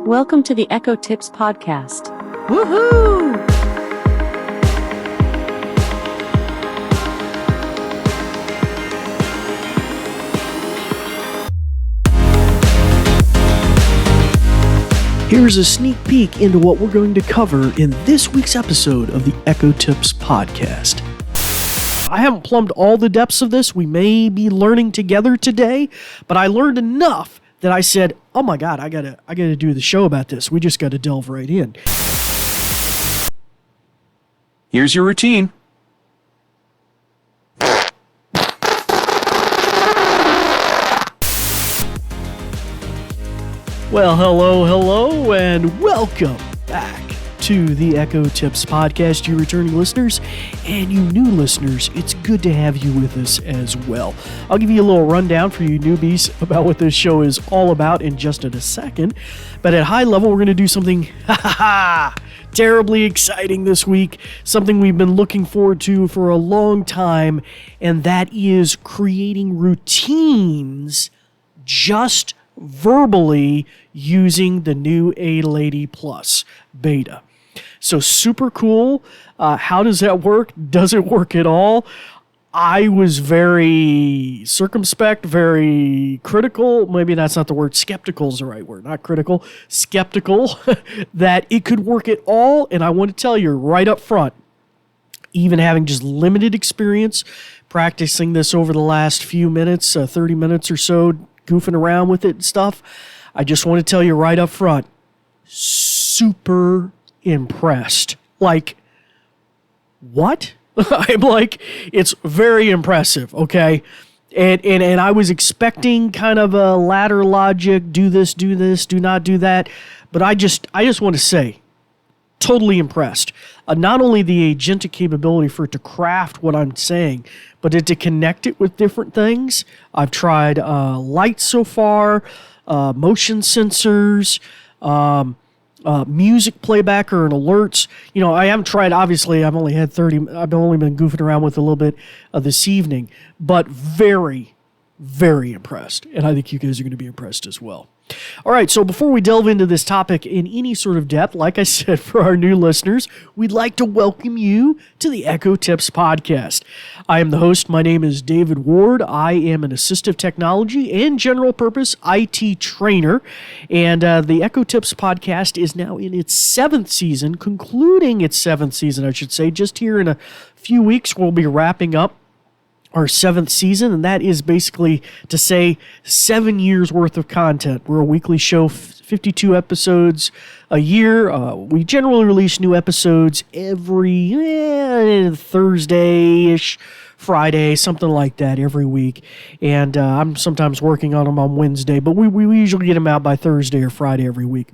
Welcome to the Echo Tips Podcast. Woohoo! Here's a sneak peek into what we're going to cover in this week's episode of the Echo Tips Podcast. I haven't plumbed all the depths of this. We may be learning together today, but I learned enough that I said, "Oh my God, I gotta do the show about this. We just gotta delve right in." Here's your routine. Well, hello, and welcome back to the Echo Tips Podcast, you returning listeners, and you new listeners. It's good to have you with us as well. I'll give you a little rundown for you newbies about what this show is all about in just a second, but at high level, we're going to do something terribly exciting this week, something we've been looking forward to for a long time, and that is creating routines just verbally using the new A-Lady Plus beta. So super cool. How does that work? Does it work at all? I was very circumspect, very critical. Maybe that's not the word. Skeptical is the right word, not critical. Skeptical that it could work at all. And I want to tell you right up front, even having just limited experience practicing this over the last few minutes, 30 minutes or so, goofing around with it and stuff, I just want to tell you right up front, super impressed. Like, what? I'm like, it's very impressive, okay? And I was expecting kind of a ladder logic, do this, do not do that, but I just want to say, totally impressed. Not only the agentic capability for it to craft what I'm saying, but to connect it with different things. I've tried lights so far, motion sensors, music playback or alerts. You know, I haven't tried, obviously, I've only been goofing around with a little bit this evening, but very, very impressed. And I think you guys are going to be impressed as well. All right, so before we delve into this topic in any sort of depth, like I said, for our new listeners, we'd like to welcome you to the Echo Tips Podcast. I am the host. My name is David Ward. I am an assistive technology and general purpose IT trainer, and the Echo Tips Podcast is now in its concluding its seventh season, I should say. Just here in a few weeks, we'll be wrapping up our seventh season, and that is basically to say 7 years worth of content. We're a weekly show, 52 episodes a year. We generally release new episodes every Thursday-ish, Friday, something like that every week. And I'm sometimes working on them on Wednesday, but we usually get them out by Thursday or Friday every week.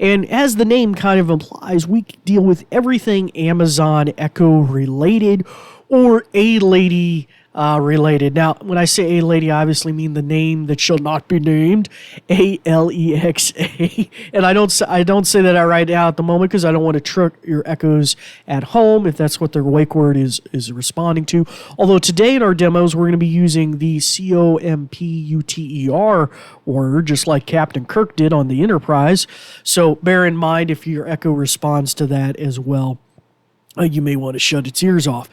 And as the name kind of implies, we deal with everything Amazon Echo related or A-Lady related. Now, when I say A-Lady, I obviously mean the name that shall not be named, Alexa. And I don't say that right now at the moment because I don't want to trick your echoes at home if that's what their wake word is responding to. Although today in our demos, we're going to be using the COMPUTER word, just like Captain Kirk did on the Enterprise. So bear in mind if your echo responds to that as well. You may want to shut its ears off.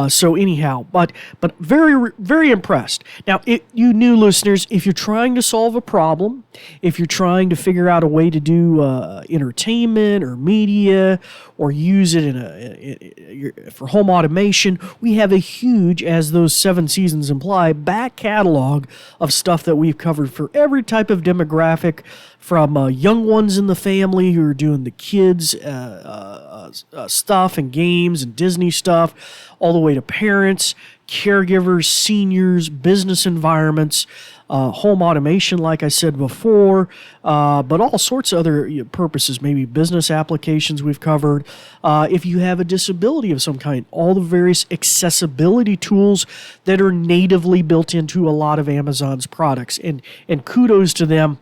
So anyhow, but very, very impressed. Now, you new listeners, if you're trying to solve a problem, if you're trying to figure out a way to do entertainment or media or use it for home automation, we have a huge, as those 7 seasons imply, back catalog of stuff that we've covered for every type of demographic, from young ones in the family who are doing the kids stuff and games and Disney stuff, all the way to parents, caregivers, seniors, business environments, home automation, like I said before, but all sorts of other purposes, maybe business applications we've covered. If you have a disability of some kind, all the various accessibility tools that are natively built into a lot of Amazon's products. And kudos to them.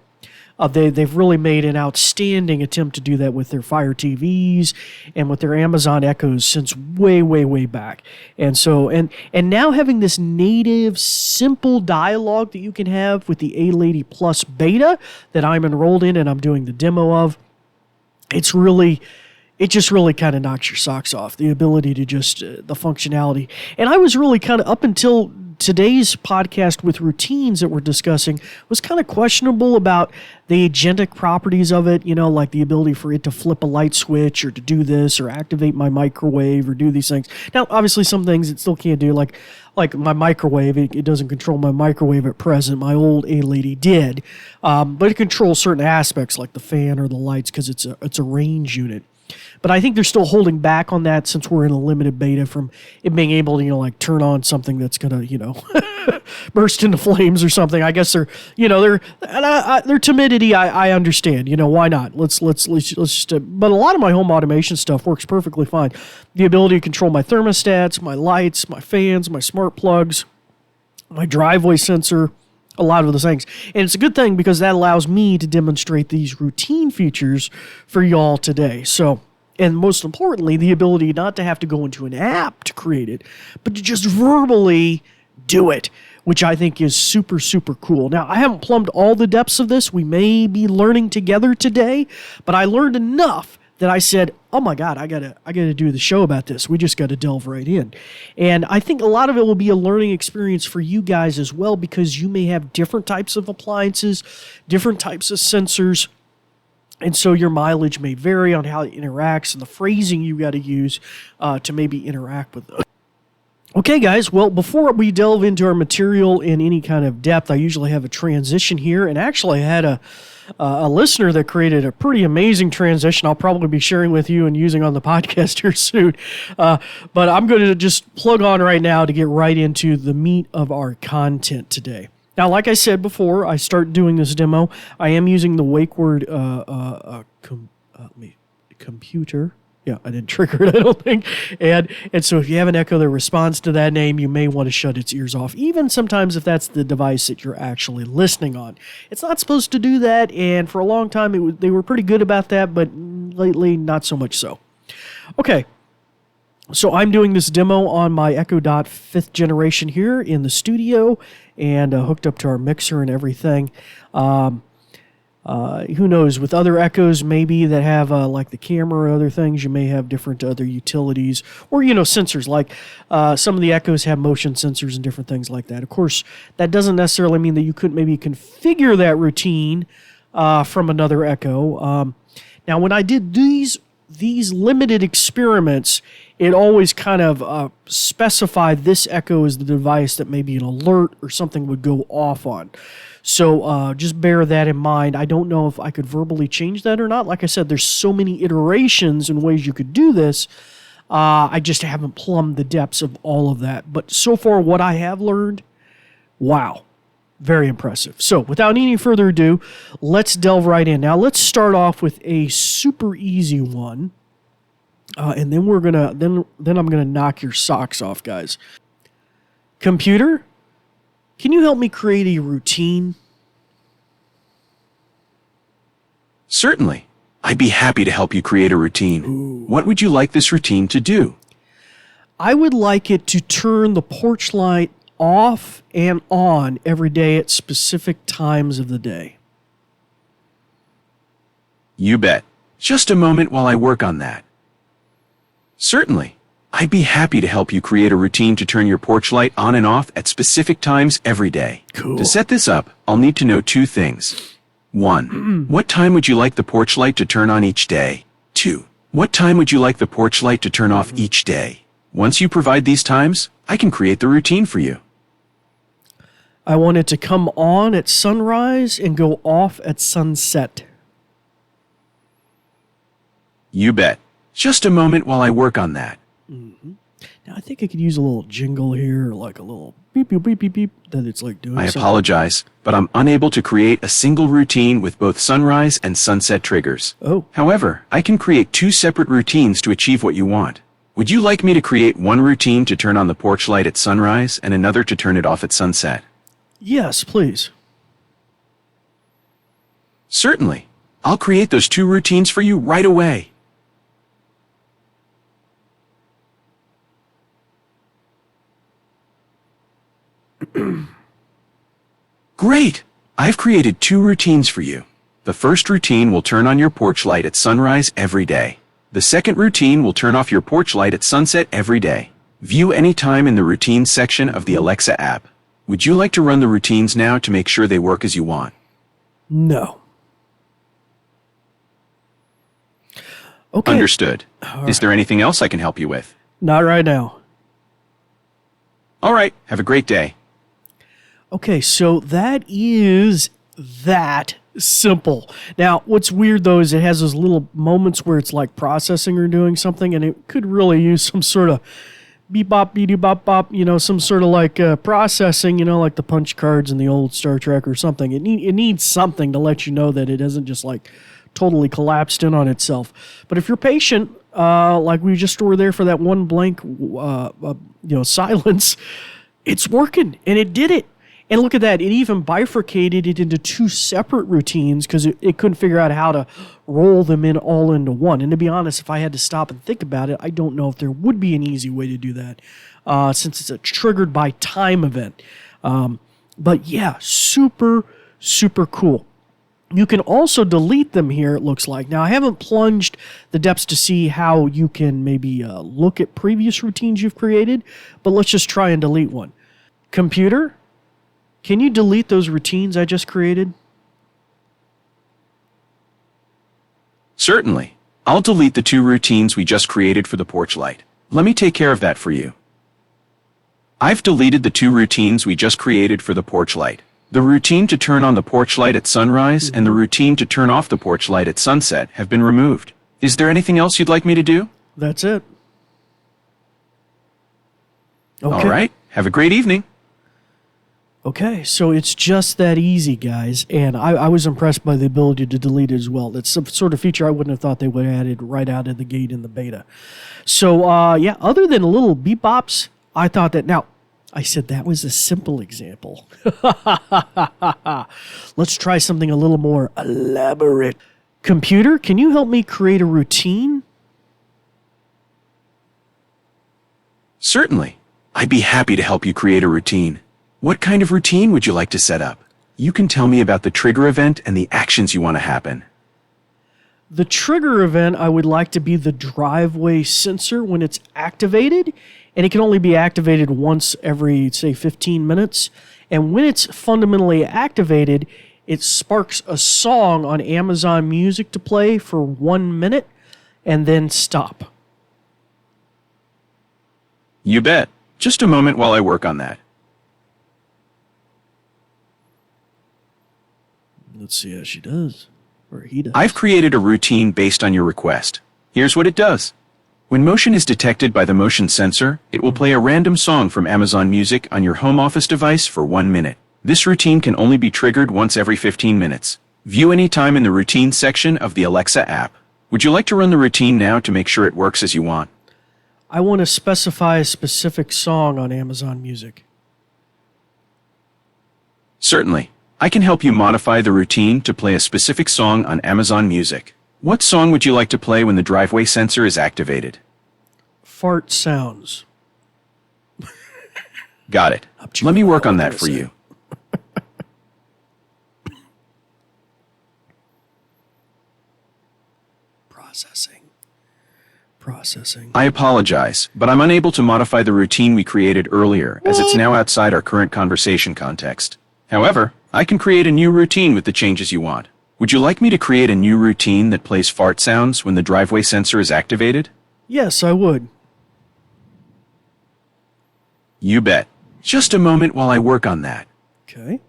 They've really made an outstanding attempt to do that with their Fire TVs and with their Amazon Echoes since way back. And so, and now having this native, simple dialogue that you can have with the A-Lady Plus beta that I'm enrolled in and I'm doing the demo of, it just really kind of knocks your socks off. The ability to just, the functionality. And I was really kind of, up until today's podcast with routines that we're discussing, was kind of questionable about the agentic properties of it, like the ability for it to flip a light switch or to do this or activate my microwave or do these things. Now, obviously some things it still can't do, like my microwave, it doesn't control my microwave at present. My old A-Lady did, but it controls certain aspects like the fan or the lights because it's a range unit. But I think they're still holding back on that since we're in a limited beta from it being able to, turn on something that's going to, burst into flames or something. I guess their timidity, I understand. Why not? Let's just, but a lot of my home automation stuff works perfectly fine. The ability to control my thermostats, my lights, my fans, my smart plugs, my driveway sensor, a lot of those things. And it's a good thing because that allows me to demonstrate these routine features for y'all today. So, and most importantly, the ability not to have to go into an app to create it, but to just verbally do it, which I think is super, super cool. Now, I haven't plumbed all the depths of this. We may be learning together today, but I learned enough that I said, oh my God, I gotta do the show about this. We just got to delve right in. And I think a lot of it will be a learning experience for you guys as well, because you may have different types of appliances, different types of sensors, and so your mileage may vary on how it interacts and the phrasing you got to use to maybe interact with those. Okay, guys, well, before we delve into our material in any kind of depth, I usually have a transition here, and actually I had a listener that created a pretty amazing transition I'll probably be sharing with you and using on the podcast here soon. But I'm going to just plug on right now to get right into the meat of our content today. Now, like I said before, I start doing this demo. I am using the WakeWord computer. Yeah, I didn't trigger it, I don't think. And so if you have an Echo that responds to that name, you may want to shut its ears off, even sometimes if that's the device that you're actually listening on. It's not supposed to do that, and for a long time they were pretty good about that, but lately not so much so. Okay, so I'm doing this demo on my Echo Dot 5th generation here in the studio and hooked up to our mixer and everything. Who knows, with other Echoes maybe that have like the camera or other things, you may have different other utilities or, sensors, like some of the Echoes have motion sensors and different things like that. Of course, that doesn't necessarily mean that you couldn't maybe configure that routine from another Echo. Now, when I did these limited experiments, it always kind of specified this Echo as the device that maybe an alert or something would go off on. So just bear that in mind. I don't know if I could verbally change that or not. Like I said, there's so many iterations and ways you could do this. I just haven't plumbed the depths of all of that. But so far, what I have learned, wow, very impressive. So without any further ado, let's delve right in. Now, let's start off with a super easy one. And then I'm gonna knock your socks off, guys. Computer, can you help me create a routine? Certainly. I'd be happy to help you create a routine. Ooh. What would you like this routine to do? I would like it to turn the porch light off and on every day at specific times of the day. You bet. Just a moment while I work on that. Certainly. I'd be happy to help you create a routine to turn your porch light on and off at specific times every day. Cool. To set this up, I'll need to know two things. 1. What time would you like the porch light to turn on each day? 2. What time would you like the porch light to turn off each day? Once you provide these times, I can create the routine for you. I want it to come on at sunrise and go off at sunset. You bet. Just a moment while I work on that. Mm-hmm. Now, I think I could use a little jingle here, like a little beep, beep, beep, beep, beep, that it's like doing I something. apologize, but I'm unable to create a single routine with both sunrise and sunset triggers. Oh. However, I can create 2 separate routines to achieve what you want. Would you like me to create one routine to turn on the porch light at sunrise and another to turn it off at sunset? Yes, please. Certainly. I'll create those 2 routines for you right away. Great! I've created 2 routines for you. The first routine will turn on your porch light at sunrise every day. The second routine will turn off your porch light at sunset every day. View any time in the routines section of the Alexa app. Would you like to run the routines now to make sure they work as you want? No. Okay. Understood. Is there anything else I can help you with? Not right now. All right. Have a great day. Okay, so that is that simple. Now, what's weird though is it has those little moments where it's like processing or doing something, and it could really use some sort of beep bop, beep bop bop, some sort of like processing, like the punch cards in the old Star Trek or something. It needs something to let you know that it isn't just like totally collapsed in on itself. But if you're patient, like we just were there for that one blank, silence, it's working, and it did it. And look at that, it even bifurcated it into 2 separate routines because it couldn't figure out how to roll them in all into one. And to be honest, if I had to stop and think about it, I don't know if there would be an easy way to do that since it's a triggered by time event. But yeah, super, super cool. You can also delete them here, it looks like. Now, I haven't plunged the depths to see how you can maybe look at previous routines you've created, but let's just try and delete one. Computer, can you delete those routines I just created? Certainly. I'll delete the 2 routines we just created for the porch light. Let me take care of that for you. I've deleted the 2 routines we just created for the porch light. The routine to turn on the porch light at sunrise and the routine to turn off the porch light at sunset have been removed. Is there anything else you'd like me to do? That's it. Okay. All right. Have a great evening. Okay, so it's just that easy, guys, and I was impressed by the ability to delete it as well. That's some sort of feature I wouldn't have thought they would have added right out of the gate in the beta. So, other than little beep bops, I thought that, now, I said that was a simple example. Let's try something a little more elaborate. Computer, can you help me create a routine? Certainly. I'd be happy to help you create a routine. What kind of routine would you like to set up? You can tell me about the trigger event and the actions you want to happen. The trigger event I would like to be the driveway sensor when it's activated, and it can only be activated once every, say, 15 minutes. And when it's fundamentally activated, it sparks a song on Amazon Music to play for 1 minute and then stop. You bet. Just a moment while I work on that. Let's see how she does, or he does. I've created a routine based on your request. Here's what it does. When motion is detected by the motion sensor, it will play a random song from Amazon Music on your home office device for 1 minute. This routine can only be triggered once every 15 minutes. View any time in the routine section of the Alexa app. Would you like to run the routine now to make sure it works as you want? I want to specify a specific song on Amazon Music. Certainly. I can help you modify the routine to play a specific song on Amazon Music. What song would you like to play when the driveway sensor is activated? Fart sounds. Got it. Let me work on that for you. Processing. I apologize, but I'm unable to modify the routine we created earlier as it's now outside our current conversation context. However, I can create a new routine with the changes you want. Would you like me to create a new routine that plays fart sounds when the driveway sensor is activated? Yes, I would. You bet. Just a moment while I work on that. Okay.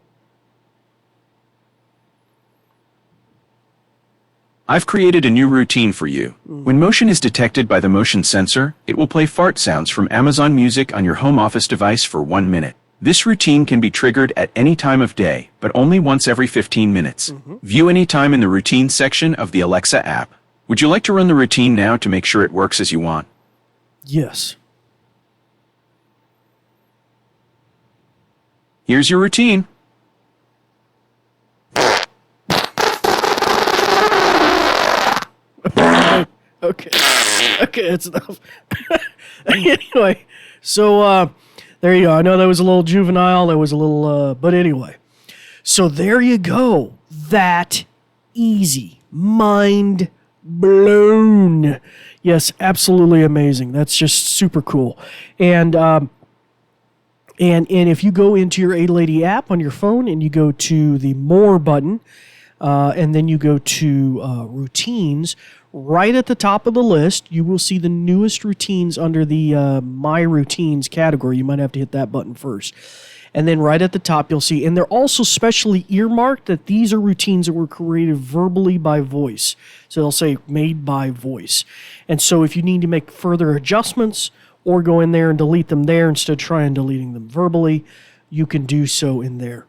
I've created a new routine for you. When motion is detected by the motion sensor, it will play fart sounds from Amazon Music on your home office device for 1 minute. This routine can be triggered at any time of day, but only once every 15 minutes. View any time in the routine section of the Alexa app. Would you like to run the routine now to make sure it works as you want? Yes. Here's your routine. Okay. Okay, that's enough. Anyway, so there you go. I know that was a little juvenile. That was a little, but anyway. So there you go. That easy. Mind blown. Yes, absolutely amazing. That's just super cool. And if you go into your A-Lady app on your phone and you go to the More button, and then you go to Routines, right at the top of the list, you will see the newest routines under the My Routines category. You might have to hit that button first. And then right at the top, you'll see, and they're also specially earmarked that these are routines that were created verbally by voice. So they'll say made by voice. And so if you need to make further adjustments or go in there and delete them there instead of trying deleting them verbally, you can do so in there.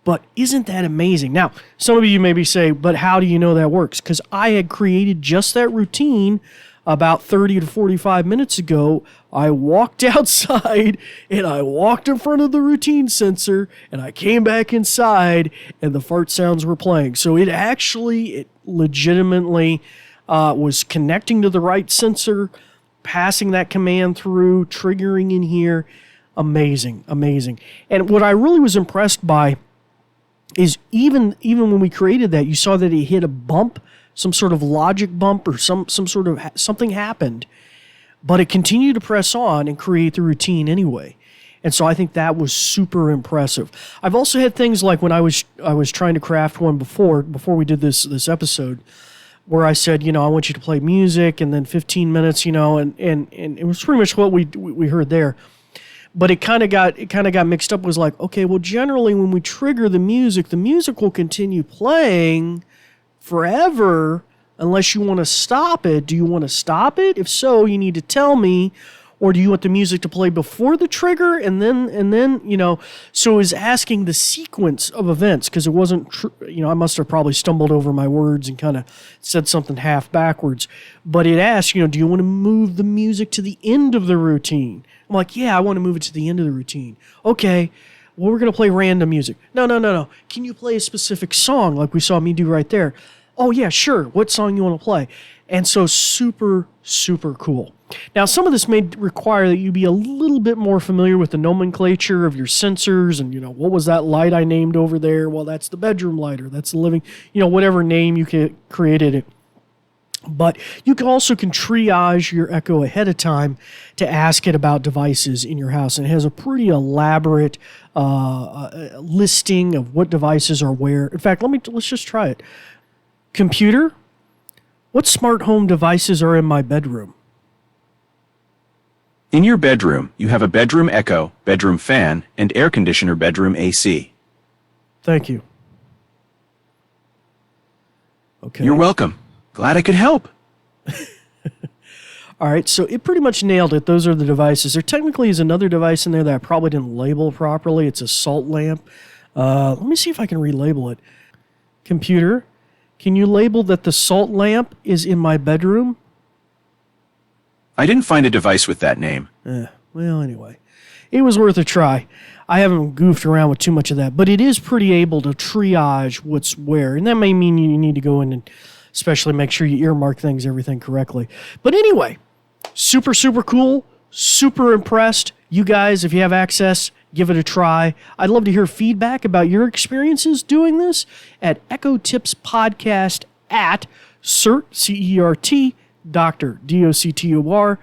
But isn't that amazing? Now, some of you maybe say, but how do you know that works? Because I had created just that routine about 30 to 45 minutes ago. I walked outside and I walked in front of the routine sensor and I came back inside and the fart sounds were playing. So it legitimately was connecting to the right sensor, passing that command through, triggering in here. Amazing, amazing. And what I really was impressed by is even when we created that, you saw that it hit a bump, some sort of logic bump or some sort of something happened, but it continued to press on and create the routine anyway. And so I think that was super impressive. I've also had things like when I was trying to craft one before we did this episode, where I said, I want you to play music and then 15 minutes, and it was pretty much what we heard there. But it kind of got mixed up. It was like, okay, well, generally when we trigger the music will continue playing forever unless you want to stop it. Do you want to stop it? If so, you need to tell me. Or do you want the music to play before the trigger and then so it was asking the sequence of events because it wasn't, I must have probably stumbled over my words and kind of said something half backwards. But it asked, do you want to move the music to the end of the routine? I'm like, yeah, I want to move it to the end of the routine. Okay, well, we're going to play random music. No. Can you play a specific song like we saw me do right there? Oh, yeah, sure. What song you want to play? And so super, super cool. Now, some of this may require that you be a little bit more familiar with the nomenclature of your sensors and, what was that light I named over there? Well, that's the bedroom light or that's the living, whatever name you created it. But you can also triage your Echo ahead of time to ask it about devices in your house. And it has a pretty elaborate listing of what devices are where. In fact, let's just try it. Computer, what smart home devices are in my bedroom? In your bedroom, you have a bedroom Echo, bedroom fan, and air conditioner bedroom AC. Thank you. Okay. You're welcome. Glad I could help. All right, so it pretty much nailed it. Those are the devices. There technically is another device in there that I probably didn't label properly. It's a salt lamp. Let me see if I can relabel it. Computer, can you label that the salt lamp is in my bedroom? I didn't find a device with that name. Well, anyway, it was worth a try. I haven't goofed around with too much of that, but it is pretty able to triage what's where, and that may mean you need to go in and especially make sure you earmark everything correctly. But anyway, super, super cool, super impressed. You guys, if you have access, give it a try. I'd love to hear feedback about your experiences doing this at Echo Tips Podcast at CERT, C-E-R-T, Dr. DOCTOR.com.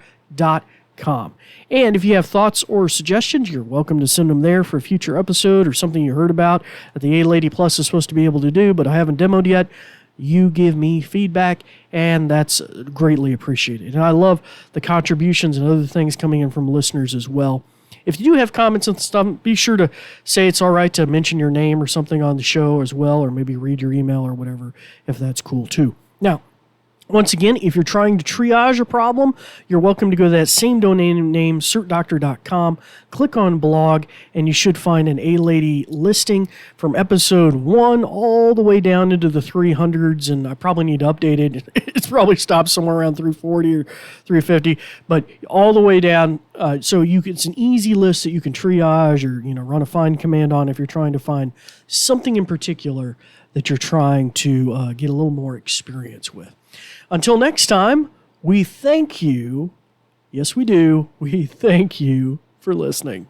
And if you have thoughts or suggestions, you're welcome to send them there for a future episode or something you heard about that the A-Lady Plus is supposed to be able to do, but I haven't demoed yet. You give me feedback, and that's greatly appreciated. And I love the contributions and other things coming in from listeners as well. If you do have comments and stuff, be sure to say it's all right to mention your name or something on the show as well, or maybe read your email or whatever, if that's cool too. Now, once again, if you're trying to triage a problem, you're welcome to go to that same domain name, CertDoctor.com, click on blog, and you should find an A-Lady listing from episode 1 all the way down into the 300s, and I probably need to update it. It's probably stopped somewhere around 340 or 350, but all the way down, so it's an easy list that you can triage or run a find command on if you're trying to find something in particular that you're trying to get a little more experience with. Until next time, We thank you. Yes, we do. We thank you for listening.